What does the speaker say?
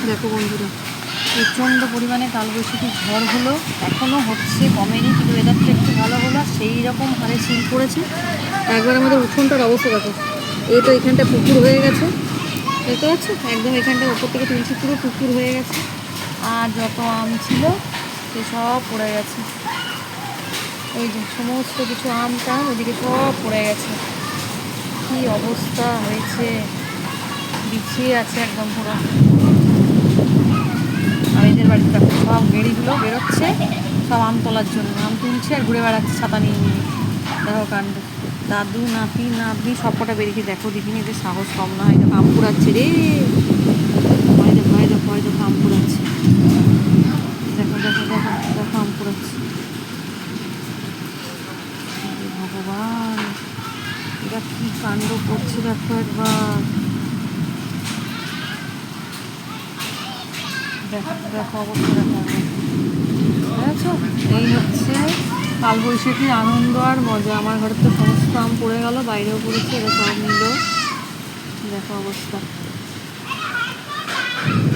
দেখো বন্ধুরা, প্রচণ্ড পরিমাণে কালবৈশাখী ঝড় হলো, এখনও হচ্ছে, কমেনি, কিন্তু ওয়েদারটা একটু ভালো হলো। সেই রকম হারে শিল পড়েছে। একবার আমাদের উঠোনটার অবস্থা দেখো, এই তো এখানটা পুকুর হয়ে গেছে, দেখতে পাচ্ছ একদম এখানটা ওপর থেকে তুলছি, পুরো পুকুর হয়ে গেছে। আর যত আম ছিল সে সব পড়ে গেছে। ওই যে সমস্ত কিছু আম টাম ওদিকে সব পড়ে গেছে। কি অবস্থা হয়েছে, বিছিয়ে আছে একদম পুরো। আর এদের বাড়িতে দেখো সব গেড়িগুলো বেরোচ্ছে সব আম তোলার জন্য, আম তুলছে আর ঘুরে বেড়াচ্ছে ছাতা নিয়ে নিয়ে। দেখো কাণ্ড, দাদু নাতি নাতনি সব কটা বেরিয়ে দেখো, দেখিনি এদের সাহস কম না হয়। দেখো আম কুড়াচ্ছে রে, ভয় দেখো ভয় দেখো ভয় দেখো আম কুড়াচ্ছে। দেখো দেখো দেখো দেখো আম কুড়াচ্ছে। ভগবান, এরা কি কাণ্ড করছে দেখো একবার। দেখো দেখো অবস্থা দেখো, দেখছো এই হচ্ছে কালবৈশাখীর আনন্দ আর মজা। আমার ঘরে তো সমস্ত আম পড়ে গেল, বাইরেও পড়েছে, এরা সব নিল। দেখো অবস্থা।